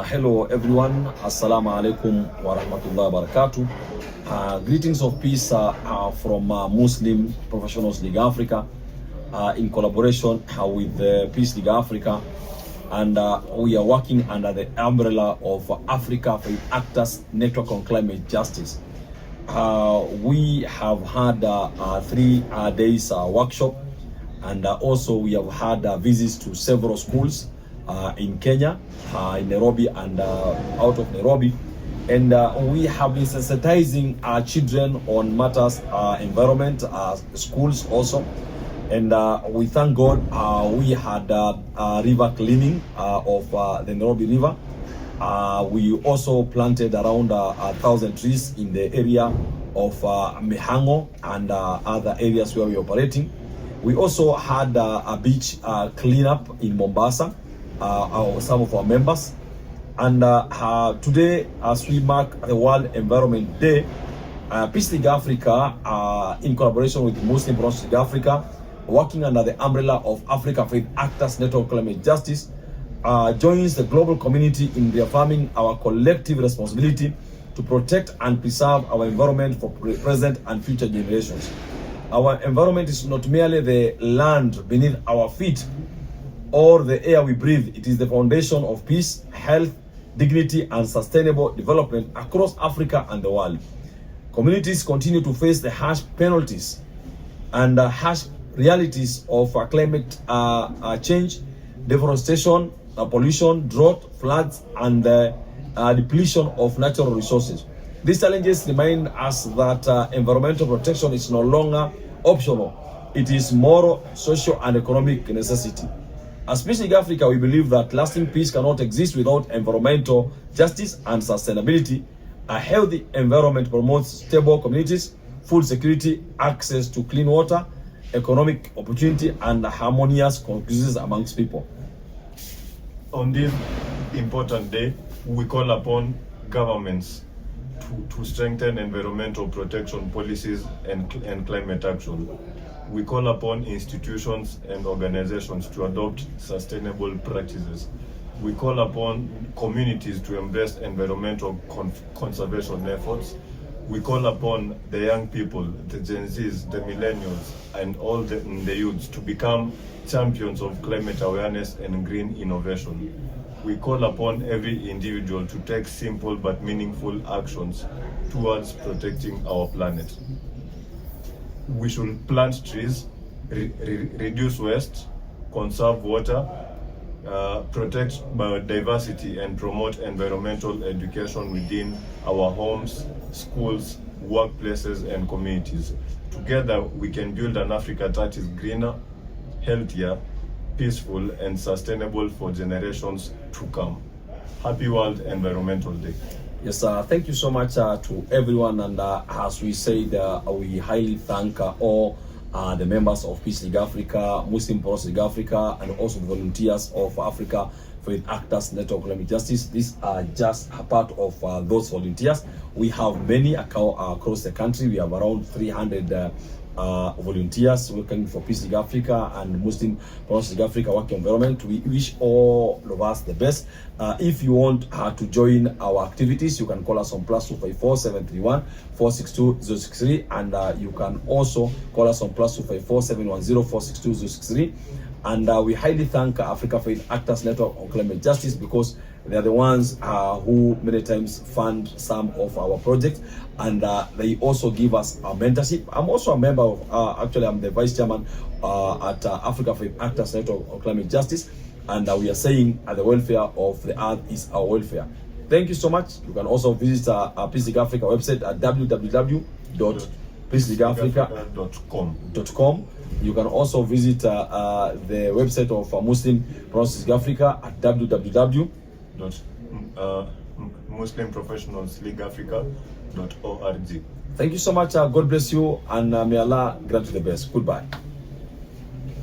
Hello everyone, Assalamu alaikum wa rahmatullahi wa barakatuh. Greetings of peace from Muslim Professionals League Africa in collaboration with Peace League Africa, and we are working under the umbrella of Africa Faith Actors Network on Climate Justice. We have had 3 days workshop, and also we have had visits to several schools in Kenya, in Nairobi and out of Nairobi, and we have been sensitizing our children on matters environment, schools also, and we thank God we had river cleaning of the Nairobi River. We also planted around 1,000 trees in the area of Mihango and other areas where we are operating. We also had a beach cleanup in Mombasa, some of our members, and today, as we mark the World Environment Day, Peace League Africa, in collaboration with Muslim Professionals League Africa, working under the umbrella of Africa Faith Actors Network on Climate Justice, joins the global community in reaffirming our collective responsibility to protect and preserve our environment for present and future generations. Our environment is not merely the land beneath our feet or the air we breathe. It is the foundation of peace, health, dignity, and sustainable development across Africa and the world. Communities continue to face the harsh penalties and harsh realities of climate change, deforestation, pollution, drought, floods, and depletion of natural resources. These challenges remind us that environmental protection is no longer optional. It is moral, social, and economic necessity. As Peace League Africa, we believe that lasting peace cannot exist without environmental justice and sustainability. A healthy environment promotes stable communities, food security, access to clean water, economic opportunity, and harmonious coexistence amongst people. On this important day, we call upon governments to strengthen environmental protection policies and climate action. We call upon institutions and organizations to adopt sustainable practices. We call upon communities to embrace environmental conservation efforts. We call upon the young people, the Gen Zs, the millennials, and all the youths to become champions of climate awareness and green innovation. We call upon every individual to take simple but meaningful actions towards protecting our planet. We should plant trees, reduce waste, conserve water, protect biodiversity, and promote environmental education within our homes, schools, workplaces, and communities. Together, we can build an Africa that is greener, healthier, peaceful, and sustainable for generations to come. Happy World Environmental Day. Yes, thank you so much to everyone, and as we said, we highly thank all the members of Peace League Africa, Muslim Professionals League Africa, and also the volunteers of Africa Faith Actors Network on Climate Justice. These are just a part of those volunteers. We have many across the country. We have around 300 volunteers working for Peace League Africa and Muslim Professionals League Africa working environment. We wish all of us the best. If you want to join our activities, you can call us on +254 731 462 063, and you can also call us on +254 710 462 063. And we highly thank Africa Faith Actors Network on Climate Justice, because they are the ones who many times fund some of our projects, and they also give us a mentorship. I'm also a member of, actually I'm the vice chairman at Africa Faith Actors Network on Climate Justice, and we are saying the welfare of the earth is our welfare. Thank you so much. You can also visit Peace League Africa website at www.peaceleagueafrica.com. You can also visit the website of Muslim Professionals League Africa at www.muslimprofessionalsleagueafrica.org. Thank you so much. God bless you, and may Allah grant you the best. Goodbye.